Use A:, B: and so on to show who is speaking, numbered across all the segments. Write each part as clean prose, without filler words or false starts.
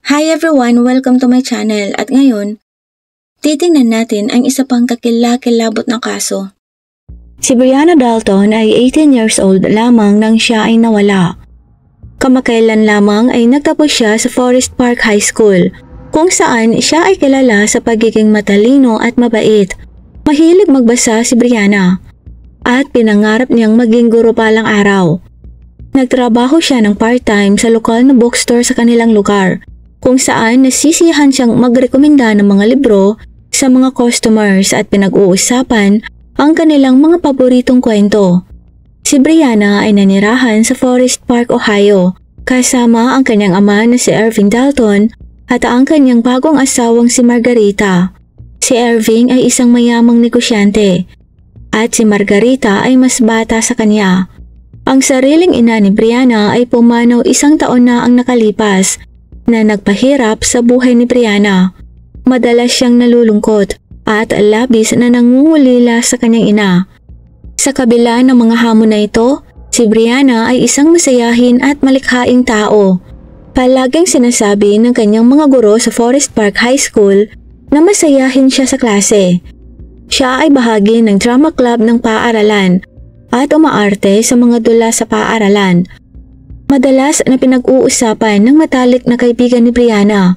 A: Hi everyone! Welcome to my channel at ngayon, titingnan natin ang isa pang kakilakilabot na kaso. Si Brianna Dalton ay 18 years old lamang nang siya ay nawala. Kamakailan lamang ay nagtapos siya sa Forest Park High School kung saan siya ay kilala sa pagiging matalino at mabait. Mahilig magbasa si Brianna at pinangarap niyang maging guro palang araw. Nagtrabaho siya ng part-time sa lokal na bookstore sa kanilang lugar kung saan nasisiyahan siyang magrekomenda ng mga libro sa mga customers at pinag-uusapan ang kanilang mga paboritong kwento. Si Brianna ay nanirahan sa Forest Park, Ohio kasama ang kanyang ama na si Irving Dalton at ang kanyang bagong asawang si Margarita. Si Irving ay isang mayamang negosyante at si Margarita ay mas bata sa kanya. Ang sariling ina ni Brianna ay pumanaw 1 taon na ang nakalipas na nagpahirap sa buhay ni Brianna. Madalas siyang nalulungkot at labis na nangungulila sa kanyang ina. Sa kabila ng mga hamon na ito, si Brianna ay isang masayahin at malikhaing tao. Palaging sinasabi ng kanyang mga guro sa Forest Park High School na masayahin siya sa klase. Siya ay bahagi ng drama club ng paaralan at umaarte sa mga dula sa paaralan. Madalas na pinag-uusapan ng matalik na kaibigan ni Brianna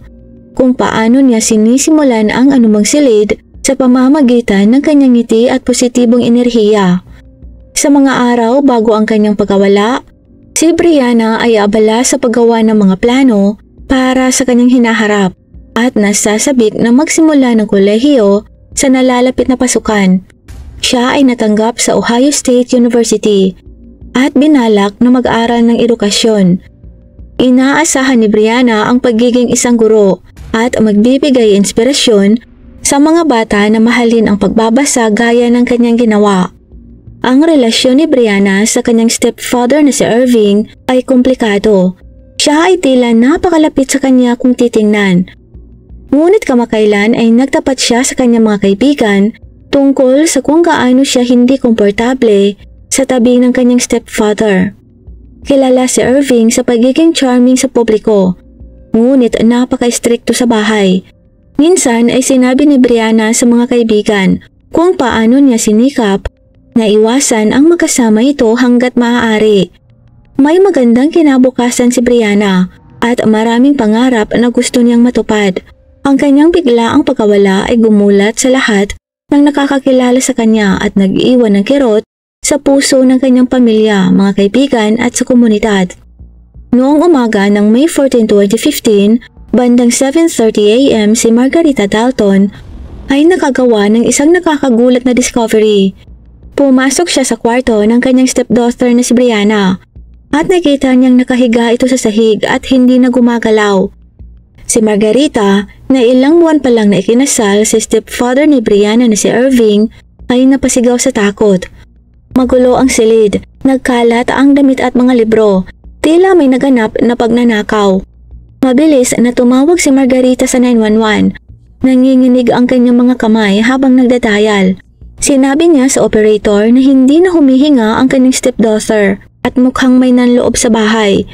A: kung paano niya sinisimulan ang anumang silid sa pamamagitan ng kanyang ngiti at positibong enerhiya. Sa mga araw bago ang kanyang pagkawala, si Brianna ay abala sa paggawa ng mga plano para sa kanyang hinaharap at nasasabik na magsimula ng kolehiyo sa nalalapit na pasukan. Siya ay natanggap sa Ohio State University at binalak na mag-aral ng edukasyon. Inaasahan ni Brianna ang pagiging isang guro at magbibigay inspirasyon sa mga bata na mahalin ang pagbabasa gaya ng kanyang ginawa. Ang relasyon ni Brianna sa kanyang stepfather na si Irving ay komplikado. Siya ay tila napakalapit sa kanya kung titingnan. Ngunit kamakailan ay nagtapat siya sa kanyang mga kaibigan tungkol sa kung gaano siya hindi komportable sa tabi ng kanyang stepfather. Kilala si Irving sa pagiging charming sa publiko, ngunit napaka-istrikto sa bahay. Minsan ay sinabi ni Brianna sa mga kaibigan kung paano niya sinikap na iwasan ang magkasama ito hanggat maaari. May magandang kinabukasan si Brianna at maraming pangarap na gusto niyang matupad. Ang kanyang biglaang pagkawala ay gumulat sa lahat ng nakakakilala sa kanya at nag-iwan ng kirot sa puso ng kanyang pamilya, mga kaibigan at sa komunidad. Noong umaga ng May 14, 2015, bandang 7:30 AM si Margarita Dalton ay nakagawa ng isang nakakagulat na discovery. Pumasok siya sa kwarto ng kanyang stepdaughter na si Brianna at nakita niyang nakahiga ito sa sahig at hindi na gumagalaw. Si Margarita, na ilang buwan pa lang na ikinasal si stepfather ni Brianna na si Irving, ay napasigaw sa takot. Magulo ang silid, nagkalat ang damit at mga libro, tila may naganap na pagnanakaw. Mabilis na tumawag si Margarita sa 911. Nanginginig ang kanyang mga kamay habang nagdadayal. Sinabi niya sa operator na hindi na humihinga ang kanyang stepdaughter at mukhang may nanloob sa bahay.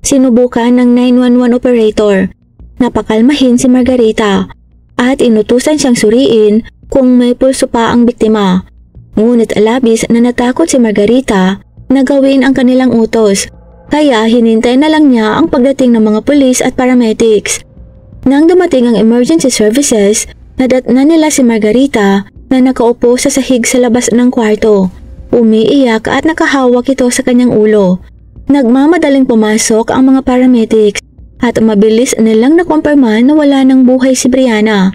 A: Sinubukan ng 911 operator na pakalmahin si Margarita at inutusan siyang suriin kung may pulso pa ang biktima. Ngunit labis na natakot si Margarita na gawin ang kanilang utos, kaya hinintay na lang niya ang pagdating ng mga pulis at paramedics. Nang dumating ang emergency services, nadatnan nila si Margarita na nakaupo sa sahig sa labas ng kwarto. Umiiyak at nakahawak ito sa kanyang ulo. Nagmamadaling pumasok ang mga paramedics at mabilis nilang nakumpirma na wala ng buhay si Brianna.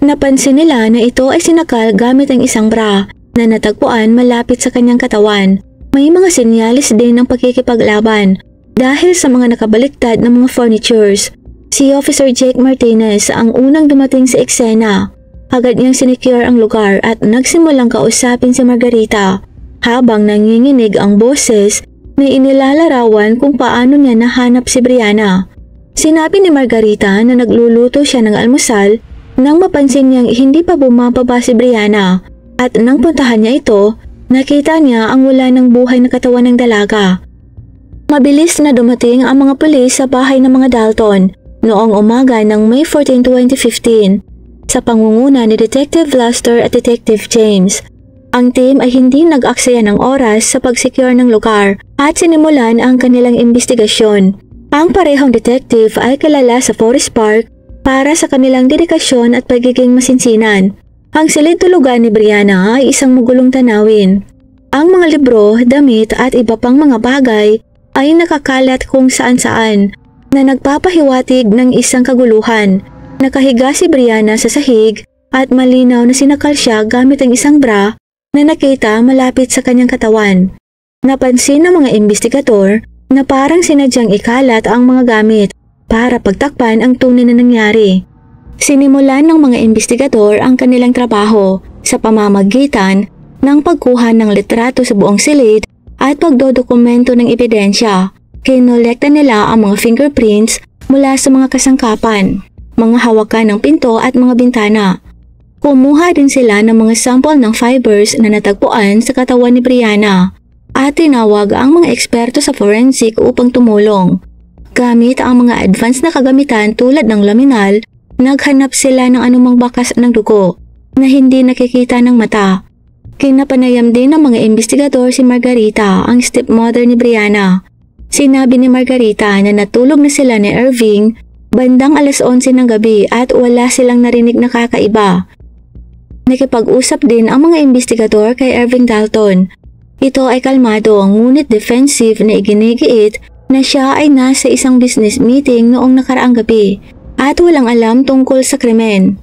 A: Napansin nila na ito ay sinakal gamit ang isang bra na natagpuan malapit sa kanyang katawan. May mga senyalis din ng pagkikipaglaban dahil sa mga nakabaliktad na mga furnitures. Si Officer Jake Martinez ang unang dumating sa eksena. Agad niyang sinecure ang lugar at nagsimulang kausapin si Margarita habang nanginginig ang boses na inilalarawan kung paano niya nahanap si Brianna. Sinabi ni Margarita na nagluluto siya ng almusal nang mapansin niyang hindi pa bumababa si Brianna at nang puntahan niya ito, nakita niya ang wala ng buhay na katawan ng dalaga. Mabilis na dumating ang mga pulis sa bahay ng mga Dalton Noong umaga ng May 14, 2015, sa pangunguna ni Detective Luster at Detective James, ang team ay hindi nag-aksaya ng oras sa pag-secure ng lugar at sinimulan ang kanilang investigasyon. Ang parehong detective ay kilala sa Forest Park para sa kanilang dedikasyon at pagiging masinsinan. Ang silid tulugan ni Brianna ay isang magulong tanawin. Ang mga libro, damit at iba pang mga bagay ay nakakalat kung saan-saan na nagpapahiwatig ng isang kaguluhan. Nakahiga si Brianna sa sahig at malinaw na sinakal siya gamit ang isang bra na nakita malapit sa kanyang katawan. Napansin ng mga investigador na parang sinadyang ikalat ang mga gamit para pagtakpan ang tunay na nangyari. Sinimulan ng mga investigador ang kanilang trabaho sa pamamagitan ng pagkuha ng litrato sa buong silid at pagdodokumento ng ebidensya. Kinolekta nila ang mga fingerprints mula sa mga kasangkapan, mga hawakan ng pinto at mga bintana. Kumuha din sila ng mga sample ng fibers na natagpuan sa katawan ni Brianna at tinawag ang mga eksperto sa forensic upang tumulong. Gamit ang mga advanced na kagamitan tulad ng laminal, naghanap sila ng anumang bakas ng dugo na hindi nakikita ng mata. Kinapanayam din ng mga investigador si Margarita, ang stepmother ni Brianna. Sinabi ni Margarita na natulog na sila ni Irving bandang alas 11 ng gabi at wala silang narinig na kakaiba. Nakipag-usap din ang mga investigador kay Irving Dalton. Ito ay kalmado ngunit defensive na iginigiit na siya ay nasa isang business meeting noong nakaraang gabi at walang alam tungkol sa krimen.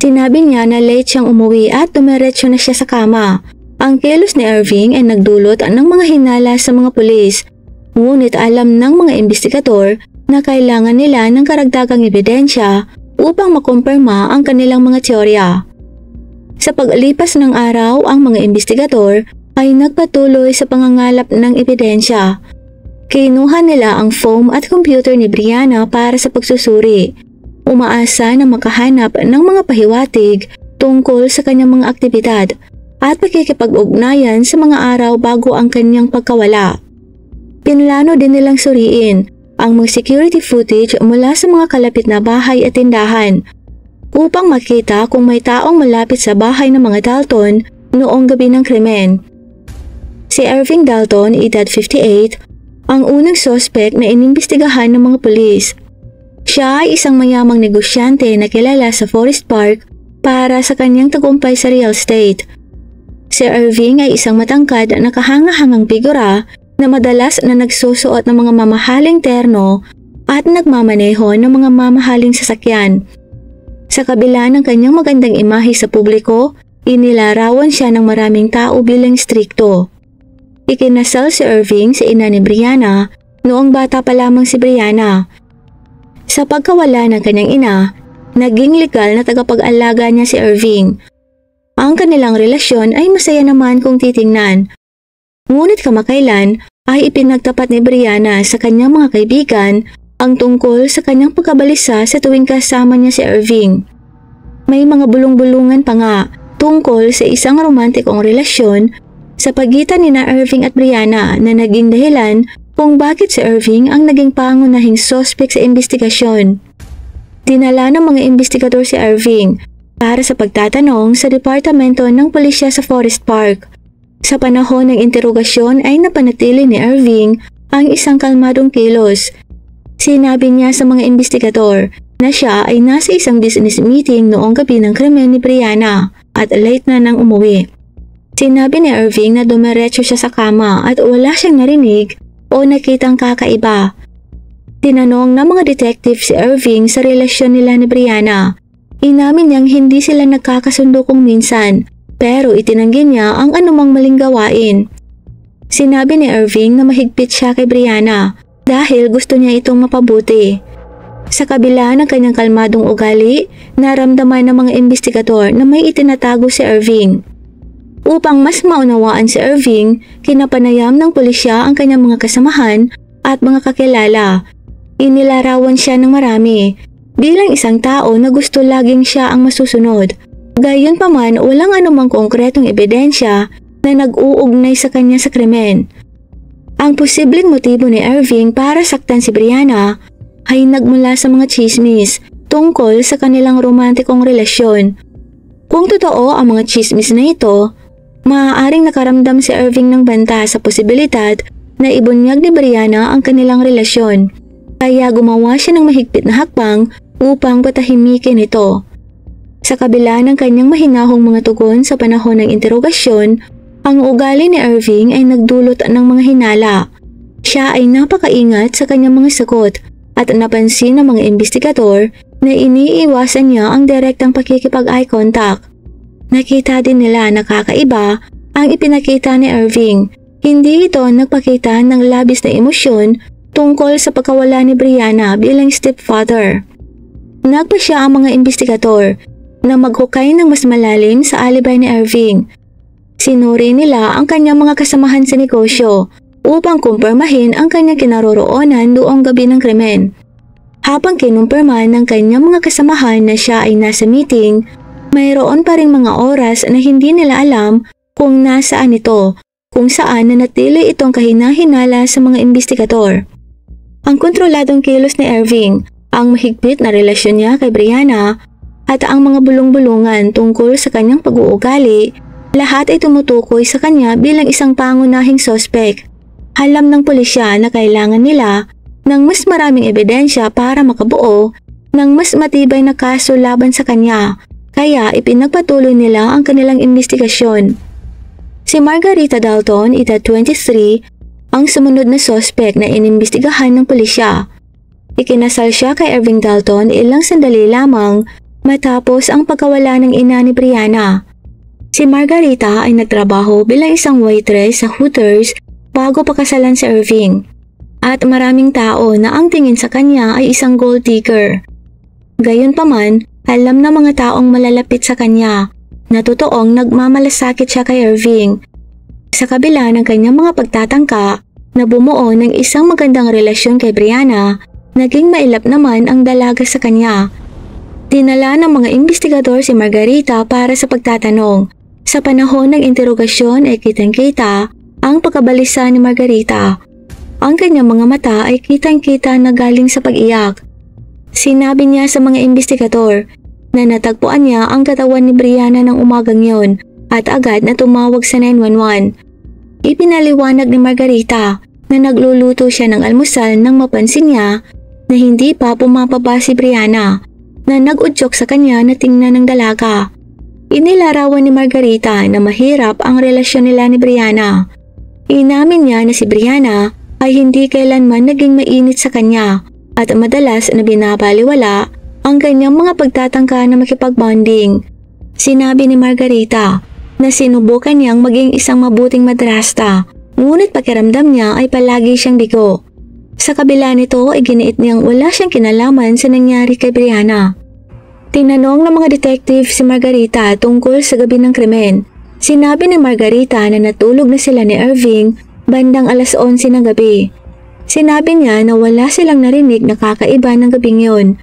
A: Sinabi niya na late siyang umuwi at dumiretso na siya sa kama. Ang kilos ni Irving ay nagdulot ng mga hinala sa mga pulis. Ngunit alam ng mga investigador na kailangan nila ng karagdagang ebidensya upang makumpirma ang kanilang mga teorya. Sa paglipas ng araw, ang mga investigador ay nagpatuloy sa pangangalap ng ebidensya. Kinuha nila ang foam at computer ni Brianna para sa pagsusuri. Umaasa na makahanap ng mga pahiwatig tungkol sa kanyang mga aktibidad at pakikipag-ugnayan sa mga araw bago ang kanyang pagkawala. Pinlano din nilang suriin ang mga security footage mula sa mga kalapit na bahay at tindahan upang makita kung may taong malapit sa bahay ng mga Dalton noong gabi ng krimen. Si Irving Dalton, edad 58, ang unang suspect na inimbestigahan ng mga pulis. Siya ay isang mayamang negosyante na kilala sa Forest Park para sa kanyang tagumpay sa real estate. Si Irving ay isang matangkad na kahanga-hangang figura na madalas na nagsusuot ng mga mamahaling terno at nagmamaneho ng mga mamahaling sasakyan. Sa kabila ng kanyang magandang imahe sa publiko, inilarawan siya ng maraming tao bilang strikto. Ikinasal si Irving sa ina ni Brianna noong bata pa lamang si Brianna. Sa pagkawala ng kanyang ina, naging legal na tagapag-alaga niya si Irving. Ang kanilang relasyon ay masaya naman kung titingnan. Ngunit kamakailan ay ipinagtapat ni Brianna sa kanyang mga kaibigan ang tungkol sa kanyang pagkabalisa sa tuwing kasama niya si Irving. May mga bulong-bulungan pa nga tungkol sa isang romantikong relasyon sa pagitan ni Irving at Brianna na naging dahilan kung bakit si Irving ang naging pangunahing suspect sa investigasyon. Dinala ng mga investigador si Irving para sa pagtatanong sa departamento ng pulisya sa Forest Park. Sa panahon ng interogasyon ay napanatili ni Irving ang isang kalmadong kilos. Sinabi niya sa mga investigador na siya ay nasa isang business meeting noong gabi ng krimen ni Brianna at late na nang umuwi. Sinabi ni Irving na dumiretso siya sa kama at wala siyang narinig o nakitang kakaiba. Tinanong ng mga detective si Irving sa relasyon nila ni Brianna. Inamin niyang hindi sila nagkakasundo kung minsan, pero itinanggi niya ang anumang maling gawain. Sinabi ni Irving na mahigpit siya kay Brianna dahil gusto niya itong mapabuti. Sa kabila ng kanyang kalmadong ugali, naramdaman ng mga investigador na may itinatago si Irving. Upang mas maunawaan si Irving, kinapanayam ng pulisya ang kanyang mga kasamahan at mga kakilala. Inilarawan siya ng marami bilang isang tao na gusto laging siya ang masusunod. Gayunpaman, walang anumang konkretong ebidensya na nag-uugnay sa kanya sa krimen. Ang posibleng motibo ni Irving para saktan si Brianna ay nagmula sa mga tsismis tungkol sa kanilang romantikong relasyon. Kung totoo ang mga tsismis na ito, maaaring nakaramdam si Irving ng banta sa posibilidad na ibunyag ni Brianna ang kanilang relasyon, kaya gumawa siya ng mahigpit na hakbang upang patahimikin ito. Sa kabila ng kanyang mahinahong mga tugon sa panahon ng interogasyon, ang ugali ni Irving ay nagdulot ng mga hinala. Siya ay napakaingat sa kanyang mga sagot at napansin ng mga investigador na iniiwasan niya ang direktang pakikipag-eye contact. Nakita din nila na kakaiba ang ipinakita ni Irving. Hindi ito nagpakita ng labis na emosyon tungkol sa pagkawala ni Brianna bilang stepfather. Nagpa siya ang mga investigador na maghukay ng mas malalim sa alibay ni Irving. Sinuri nila ang kanyang mga kasamahan sa negosyo upang kumpirmahin ang kanyang kinaroroonan noong gabi ng krimen. Habang kinumpirma ng kanyang mga kasamahan na siya ay nasa meeting, mayroon pa ring mga oras na hindi nila alam kung nasaan ito, kung saan nanatili itong kahina-hinala sa mga investigador. Ang kontroladong kilos ni Irving, ang mahigpit na relasyon niya kay Brianna, at ang mga bulong-bulungan tungkol sa kanyang pag-uugali, lahat ay tumutukoy sa kanya bilang isang pangunahing sospek. Alam ng pulisya na kailangan nila ng mas maraming ebidensya para makabuo ng mas matibay na kaso laban sa kanya, kaya ipinagpatuloy nila ang kanilang investigasyon. Si Margarita Dalton, edad 23, ang sumunod na sospek na inimbestigahan ng pulisya. Ikinasal siya kay Irving Dalton ilang sandali lamang matapos ang pagkawala ng ina ni Brianna. Si Margarita ay nagtrabaho bilang isang waitress sa Hooters bago pakasalan si Irving, at maraming tao na ang tingin sa kanya ay isang gold digger. Gayunpaman, alam ng mga taong malalapit sa kanya na totoong nagmamalasakit siya kay Irving. Sa kabila ng kanyang mga pagtatangka na bumuo ng isang magandang relasyon kay Brianna, naging mailap naman ang dalaga sa kanya. Dinala ng mga investigador si Margarita para sa pagtatanong. Sa panahon ng interogasyon ay kitang-kita ang pagkabalisa ni Margarita. Ang kanyang mga mata ay kitang-kita na galing sa pag-iyak. Sinabi niya sa mga investigador na natagpuan niya ang katawan ni Brianna ng umagang yon at agad na tumawag sa 911. Ipinaliwanag ni Margarita na nagluluto siya ng almusal nang mapansin niya na hindi pa pumapaba si Brianna, na nag-udyok sa kanya na tingnan ng dalaga. Inilarawan ni Margarita na mahirap ang relasyon nila ni Brianna. Inamin niya na si Brianna ay hindi kailanman naging mainit sa kanya at madalas na binabaliwala ang kanyang mga pagtatangka na makipag-bonding. Sinabi ni Margarita na sinubukan niyang maging isang mabuting madrasta, ngunit pakiramdam niya ay palagi siyang bigo. Sa kabila nito ay giniit niyang wala siyang kinalaman sa nangyari kay Brianna. Tinanong ng mga detective si Margarita tungkol sa gabi ng krimen. Sinabi ni Margarita na natulog na sila ni Irving bandang 11:11 ng gabi. Sinabi niya na wala silang narinig na kakaiba ng gabing yun.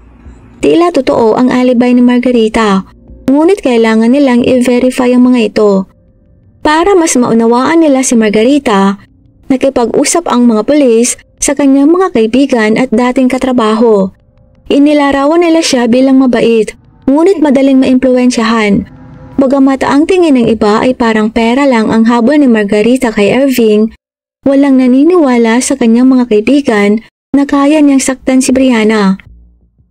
A: Tila totoo ang alibay ni Margarita, ngunit kailangan nilang i-verify ang mga ito. Para mas maunawaan nila si Margarita, nakipag-usap ang mga pulis sa kanyang mga kaibigan at dating katrabaho. Inilarawan nila siya bilang mabait, ngunit madaling maimpluwensyahan. Bagamat ang tingin ng iba ay parang pera lang ang habol ni Margarita kay Irving, walang naniniwala sa kanyang mga kaibigan na kaya niyang saktan si Brianna.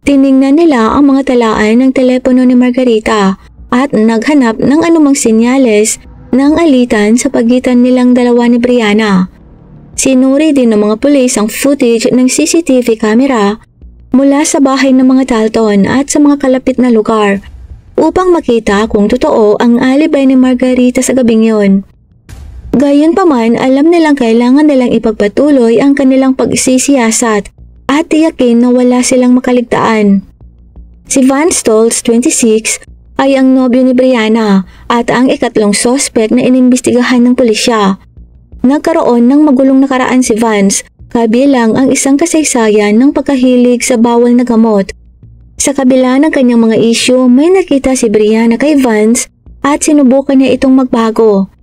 A: Tiningnan nila ang mga talaan ng telepono ni Margarita at naghanap ng anumang senyales ng alitan sa pagitan nilang dalawa ni Brianna. Sinuri din ng mga pulis ang footage ng CCTV camera mula sa bahay ng mga Dalton at sa mga kalapit na lugar upang makita kung totoo ang alibay ni Margarita sa gabing yon. Gayunpaman, alam nilang kailangan nilang ipagpatuloy ang kanilang pagsisiyasat at tiyakin na wala silang makaligtaan. Si Van Stoltz, 26, ay ang nobyo ni Brianna at ang ikatlong sospek na inimbestigahan ng pulisya. Nagkaroon ng magulong nakaraan si Vance, kabilang ang isang kasaysayan ng pagkahilig sa bawal na gamot. Sa kabila ng kanyang mga isyu, may nakita si Brianna kay Vance at sinubukan niya itong magbago.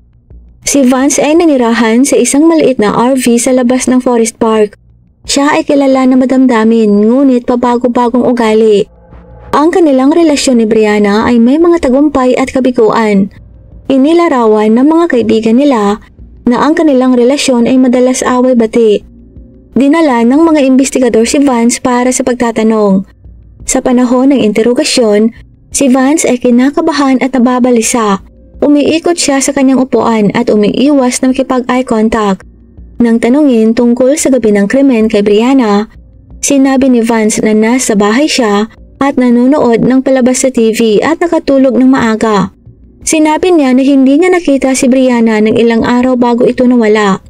A: Si Vance ay nanirahan sa isang maliit na RV sa labas ng Forest Park. Siya ay kilala na madamdamin ngunit pabago-bagong ugali. Ang kanilang relasyon ni Brianna ay may mga tagumpay at kabiguan. Inilarawan ng mga kaibigan nila na ang kanilang relasyon ay madalas away-bati. Dinala ng mga investigador si Vance para sa pagtatanong. Sa panahon ng interogasyon, si Vance ay kinakabahan at nababalisa. Umiikot siya sa kanyang upuan at umiiwas na makipag-eye contact. Nang tanungin tungkol sa gabi ng krimen kay Brianna, sinabi ni Vance na nasa bahay siya at nanonood ng palabas sa TV at nakatulog ng maaga. Sinabi niya na hindi niya nakita si Brianna ng ilang araw bago ito nawala.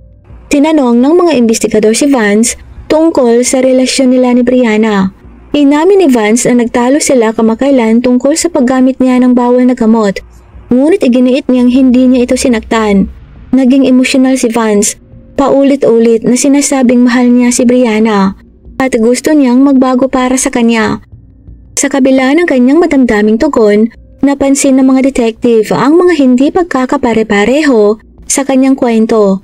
A: Tinanong ng mga investigador si Vance tungkol sa relasyon nila ni Brianna. Inamin ni Vance na nagtalo sila kamakailan tungkol sa paggamit niya ng bawal na gamot, ngunit iginiit niyang hindi niya ito sinaktan. Naging emosyonal si Vance, paulit-ulit na sinasabing mahal niya si Brianna at gusto niyang magbago para sa kanya. Sa kabila ng kanyang madamdaming tugon, napansin ng mga detective ang mga hindi pagkakapare-pareho sa kanyang kwento.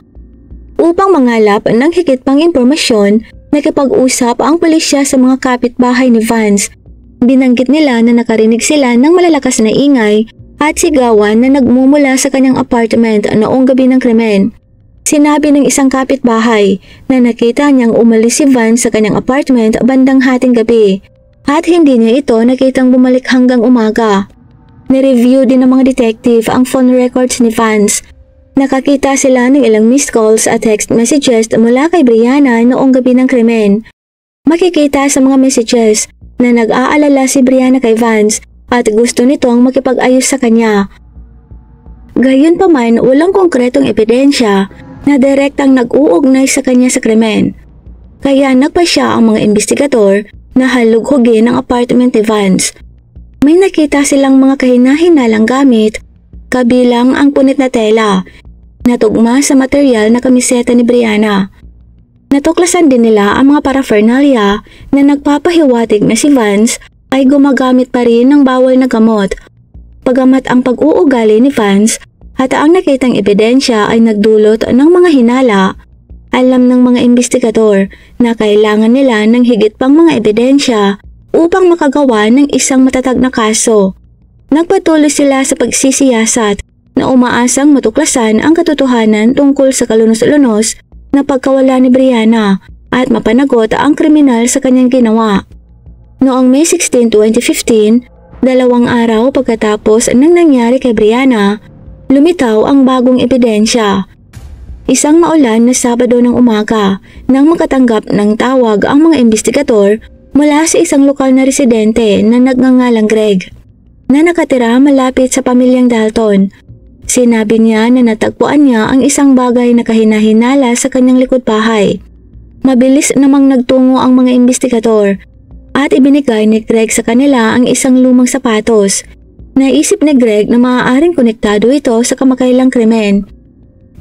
A: Upang mangalap ng higit pang impormasyon, nakipag-usap ang pulisya sa mga kapitbahay ni Vance. Binanggit nila na nakarinig sila ng malalakas na ingay at sigawan na nagmumula sa kanyang apartment noong gabi ng krimen. Sinabi ng isang kapitbahay na nakita niyang umalis si Vance sa kanyang apartment bandang hating gabi at hindi niya ito nakitang bumalik hanggang umaga. Nireview din ng mga detective ang phone records ni Vance. Nakakita sila ng ilang missed calls at text messages mula kay Brianna noong gabi ng krimen. Makikita sa mga messages na nag-aalala si Brianna kay Vance at gusto nitong makipag-ayos sa kanya. Gayunpaman, walang konkretong ebidensya na direktang nag-uugnay sa kanya sa krimen. Kaya nagpasya ang mga investigador na halughugin ang apartment ni Vance. May nakita silang mga kahina-hinalang gamit, kabilang ang punit na tela, natugma sa material na kamiseta ni Brianna. Natuklasan din nila ang mga paraphernalia na nagpapahiwatig na si Vance ay gumagamit pa rin ng bawal na gamot. Pagamat ang pag-uugali ni Vance at ang nakitang ebidensya ay nagdulot ng mga hinala, alam ng mga investigador na kailangan nila ng higit pang mga ebidensya upang makagawa ng isang matatag na kaso. Nagpatuloy sila sa pagsisiyasat na umaasang matuklasan ang katotohanan tungkol sa kalunos-lunos na pagkawala ni Brianna at mapanagot ang kriminal sa kanyang ginawa. Noong May 16, 2015, 2 araw pagkatapos ng nangyari kay Brianna, lumitaw ang bagong ebidensya. Isang maulan na Sabado ng umaga nang makatanggap ng tawag ang mga investigador mula sa isang lokal na residente na nagngangalang Greg, na nakatira malapit sa pamilyang Dalton. Sinabi niya na natagpuan niya ang isang bagay na kahina-hinala sa kanyang likod bahay. Mabilis namang nagtungo ang mga investigador at ibinigay ni Greg sa kanila ang isang lumang sapatos. Naisip ni Greg na maaaring konektado ito sa kamakailang krimen.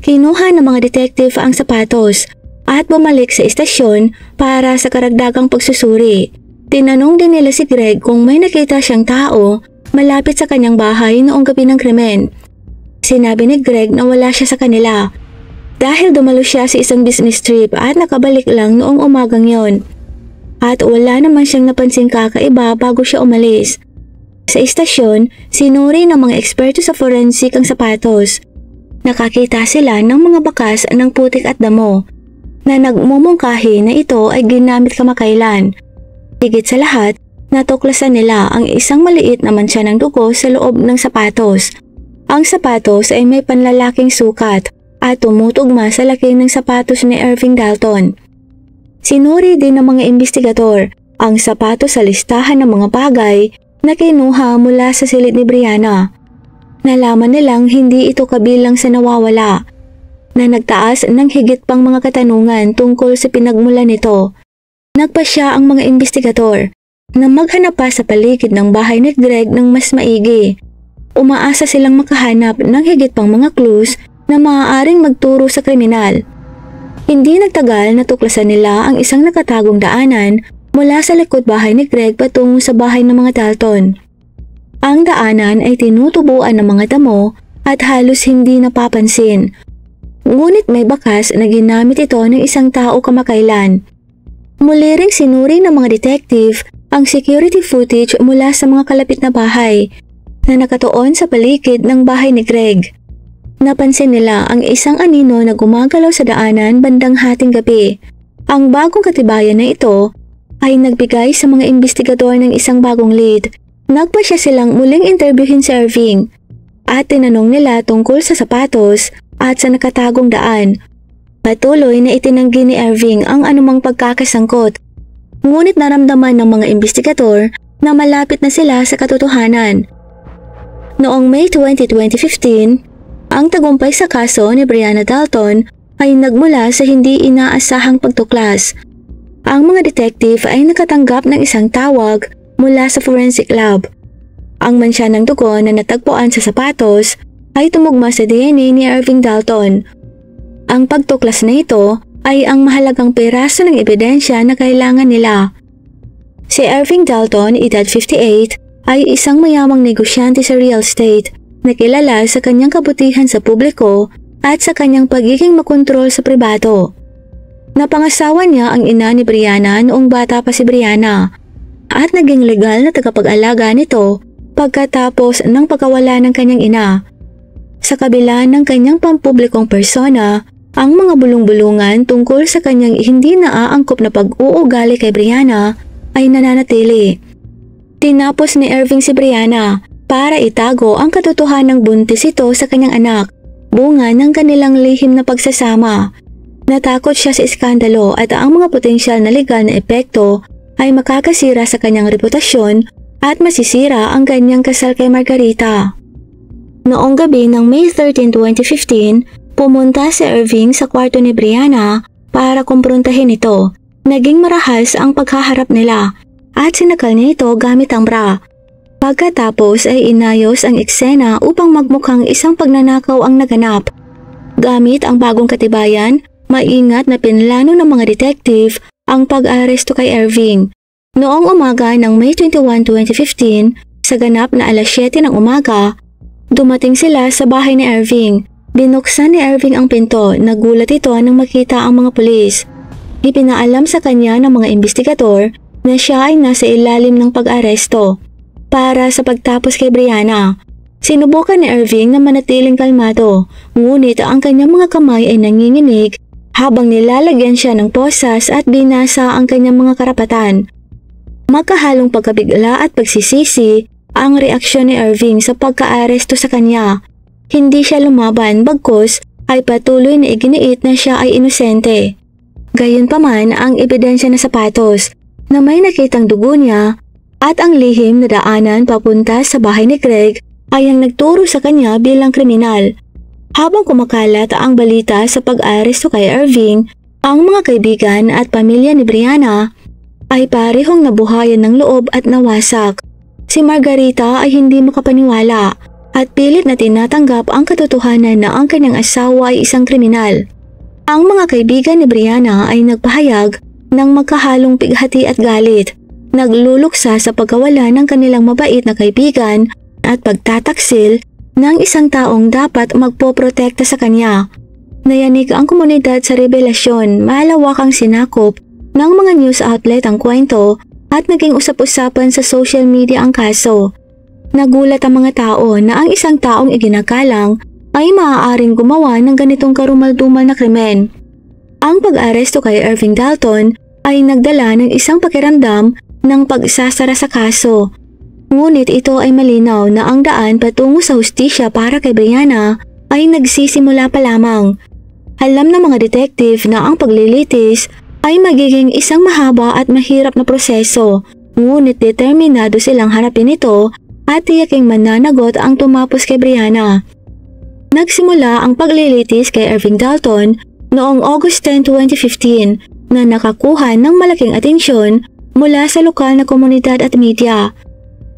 A: Kinuha ng mga detective ang sapatos at bumalik sa istasyon para sa karagdagang pagsusuri. Tinanong din nila si Greg kung may nakita siyang tao malapit sa kanyang bahay noong gabi ng krimen. Sinabi ni Greg na wala siya sa kanila dahil dumalo siya sa isang business trip at nakabalik lang noong umagang yon. At wala naman siyang napansing kakaiba bago siya umalis. Sa istasyon, sinuri ng mga eksperto sa forensic ang sapatos. Nakakita sila ng mga bakas ng putik at damo na nagmumungkahi na ito ay ginamit kamakailan. Higit sa lahat, natuklasan nila ang isang maliit na mantsa ng dugo sa loob ng sapatos. Ang sapatos ay may panlalaking sukat at tumutugma sa laki ng sapatos ni Irving Dalton. Sinuri din ng mga investigador ang sapatos sa listahan ng mga bagay na kinuha mula sa silid ni Brianna. Nalaman nilang hindi ito kabilang sa nawawala, na nagtaas ng higit pang mga katanungan tungkol sa pinagmulan nito. Nagpasya ang mga investigador na maghanap pa sa paligid ng bahay ni Greg ng mas maigi. Umaasa silang makahanap ng higit pang mga clues na maaaring magturo sa kriminal. Hindi nagtagal natuklasan nila ang isang nakatagong daanan mula sa likod bahay ni Greg patungo sa bahay ng mga Dalton. Ang daanan ay tinutubuan ng mga damo at halos hindi napapansin. Ngunit may bakas na ginamit ito ng isang tao kamakailan. Muli ring sinuri ng mga detective ang security footage mula sa mga kalapit na bahay na nakatuon sa paligid ng bahay ni Greg. Napansin nila ang isang anino na gumagalaw sa daanan bandang hating gabi. Ang bagong katibayan na ito ay nagbigay sa mga investigador ng isang bagong lead. Nagpasya silang muling interviewin si Irving at tinanong nila tungkol sa sapatos at sa nakatagong daan. Patuloy na itinanggi ni Irving ang anumang pagkakasangkot. Ngunit naramdaman ng mga investigador na malapit na sila sa katotohanan. Noong May 20, 2015, ang tagumpay sa kaso ni Brianna Dalton ay nagmula sa hindi inaasahang pagtuklas. Ang mga detective ay nakatanggap ng isang tawag mula sa forensic lab. Ang mansya ng dugo na natagpuan sa sapatos ay tumugma sa DNA ni Irving Dalton. Ang pagtuklas na ito ay ang mahalagang piraso ng ebidensya na kailangan nila. Si Irving Dalton, edad 58, ay isang mayamang negosyante sa real estate na kilala sa kanyang kabutihan sa publiko at sa kanyang pagiging makontrol sa pribado. Napangasawa niya ang ina ni Brianna noong bata pa si Brianna at naging legal na tagapag-alaga nito pagkatapos ng pagkawala ng kanyang ina. Sa kabila ng kanyang pampublikong persona, ang mga bulong-bulungan tungkol sa kanyang hindi naaangkop na pag-uugali kay Brianna ay nananatili. Tinapos ni Irving si Brianna para itago ang katotohanang buntis ito sa kanyang anak, bunga ng kanilang lihim na pagsasama. Natakot siya sa iskandalo at ang mga potensyal na legal na epekto ay makakasira sa kanyang reputasyon at masisira ang kanyang kasal kay Margarita. Noong gabi ng May 13, 2015, pumunta si Irving sa kwarto ni Brianna para kumprontahin ito. Naging marahas ang paghaharap nila at sinakal niya ito gamit ang bra. Pagkatapos ay inayos ang eksena upang magmukhang isang pagnanakaw ang naganap. Gamit ang bagong katibayan, maingat na pinlano ng mga detective ang pag-aresto kay Irving. Noong umaga ng May 21, 2015, sa ganap na alas 7 ng umaga, dumating sila sa bahay ni Irving. Binuksan ni Irving ang pinto, nagulat ito nang makita ang mga pulis. Ipinaalam sa kanya ng mga investigador na siya ay nasa ilalim ng pag-aresto para sa pagtapos kay Brianna. Sinubukan ni Irving na manatiling kalmado, ngunit ang kanyang mga kamay ay nanginginig habang nilalagyan siya ng posas at binasa ang kanyang mga karapatan. Magkahalong pagkabigla at pagsisisi ang reaksyon ni Irving sa pagka-aresto sa kanya. Hindi siya lumaban, bagkus ay patuloy na iginiit na siya ay inosente. Gayunpaman, ang ebidensya na sapatos na may nakitang dugo niya at ang lihim na daanan papunta sa bahay ni Greg ay ang nagturo sa kanya bilang kriminal. Habang kumakalat ang balita sa pag-aresto kay Irving, ang mga kaibigan at pamilya ni Brianna ay parehong nabuhayan ng loob at nawasak. Si Margarita ay hindi makapaniwala at pilit na tinatanggap ang katotohanan na ang kanyang asawa ay isang kriminal. Ang mga kaibigan ni Brianna ay nagpahayag ng magkahalong pighati at galit, nagluluksa sa pagkawala ng kanilang mabait na kaibigan at pagtataksil ng isang taong dapat magpoprotekta sa kanya. Nayanig ang komunidad sa revelasyon, malawakang sinakop ng mga news outlet ang kwento at naging usap-usapan sa social media ang kaso. Nagulat ang mga tao na ang isang taong iginagalang ay maaaring gumawa ng ganitong karumal-dumal na krimen. Ang pag-aresto kay Irving Dalton ay nagdala ng isang pakiramdam ng pagsasara sa kaso. Ngunit ito ay malinaw na ang daan patungo sa hustisya para kay Brianna ay nagsisimula pa lamang. Alam ng mga detective na ang paglilitis ay magiging isang mahaba at mahirap na proseso, ngunit determinado silang harapin ito at tiyaking mananagot ang tumapos kay Brianna. Nagsimula ang paglilitis kay Irving Dalton noong August 10, 2015 na nakakuha ng malaking atensyon mula sa lokal na komunidad at media.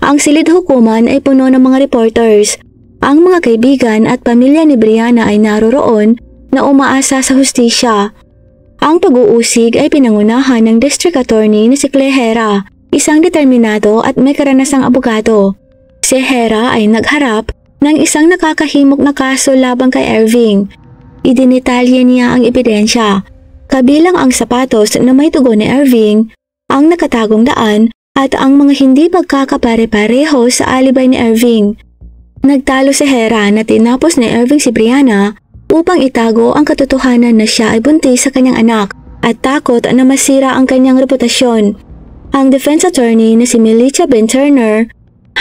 A: Ang silid hukuman ay puno ng mga reporters. Ang mga kaibigan at pamilya ni Brianna ay naroroon na umaasa sa hustisya. Ang pag-uusig ay pinangunahan ng District Attorney na si Clay Hera, isang determinado at may karanasang abogado. Si Hera ay nagharap ng isang nakakahimok na kaso laban kay Irving. Idinitalye niya ang ebidensya. kabilang ang sapatos na may tugon ni Irving, ang nakatagong daan at ang mga hindi pagkakapare-pareho sa alibay ni Irving. Nagtalo si Hera na tinapos ni Irving si Brianna upang itago ang katotohanan na siya ay buntis sa kanyang anak at takot na masira ang kanyang reputasyon. Ang defense attorney na si Militia Ben Turner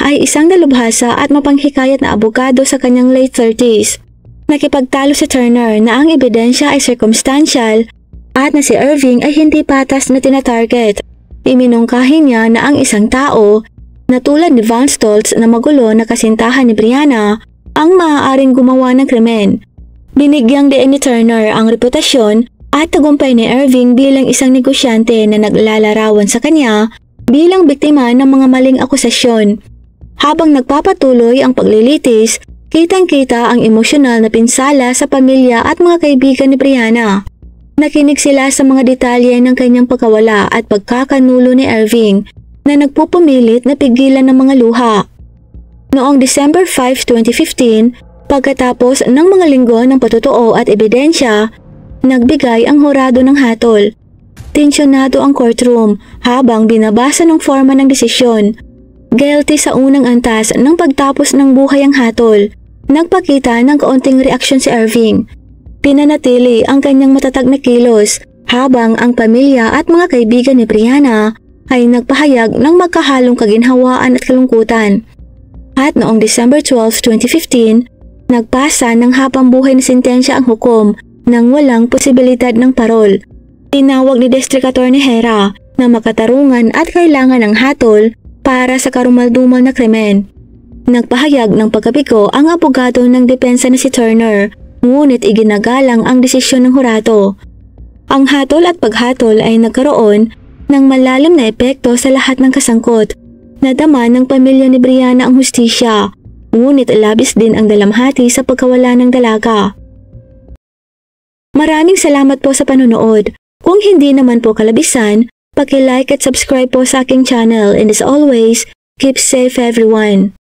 A: ay isang dalubhasa at mapanghikayat na abogado sa kanyang late 30s. Nakipagtalo si Turner na ang ebidensya ay circumstantial at na si Irving ay hindi patas na tinatarget. Iminungkahi niya na ang isang tao na tulad ni Van Stoltz na magulo na kasintahan ni Brianna ang maaaring gumawa ng krimen. Binigyang diin ni Turner ang reputasyon at tagumpay ni Irving bilang isang negosyante na naglalarawan sa kanya bilang biktima ng mga maling akusasyon. Habang nagpapatuloy ang paglilitis, kitang-kita ang emosyonal na pinsala sa pamilya at mga kaibigan ni Brianna. Nakinig sila sa mga detalye ng kanyang pagkawala at pagkakanulo ni Irving na nagpupumilit na pigilan ng mga luha. Noong December 5, 2015, pagkatapos ng mga linggo ng patotoo at ebidensya, nagbigay ang hurado ng hatol. Tensyonado ang courtroom habang binabasa ng forma ng desisyon. Guilty sa unang antas ng pagtapos ng buhay ang hatol. Nagpakita ng kaunting reaksyon si Irving. Pinanatili ang kanyang matatag na kilos habang ang pamilya at mga kaibigan ni Brianna ay nagpahayag ng magkahalong kaginhawaan at kalungkutan. At noong December 12, 2015, nagpasa ng habang-buhay na sentensya ang hukom nang walang posibilidad ng parol. Tinawag ni District Attorney Hera na makatarungan at kailangan ng hatol para sa karumaldumal na krimen. Nagpahayag ng pagkabigo ang abogado ng depensa na si Turner, ngunit iginagalang ang desisyon ng hurado. Ang hatol at paghatol ay nagkaroon ng malalim na epekto sa lahat ng kasangkot. Nadama ng pamilya ni Brianna ang hustisya, ngunit labis din ang dalamhati sa pagkawala ng dalaga. Maraming salamat po sa panonood. Kung hindi naman po kalabisan, paki-like at subscribe po sa aking channel, and as always, keep safe everyone.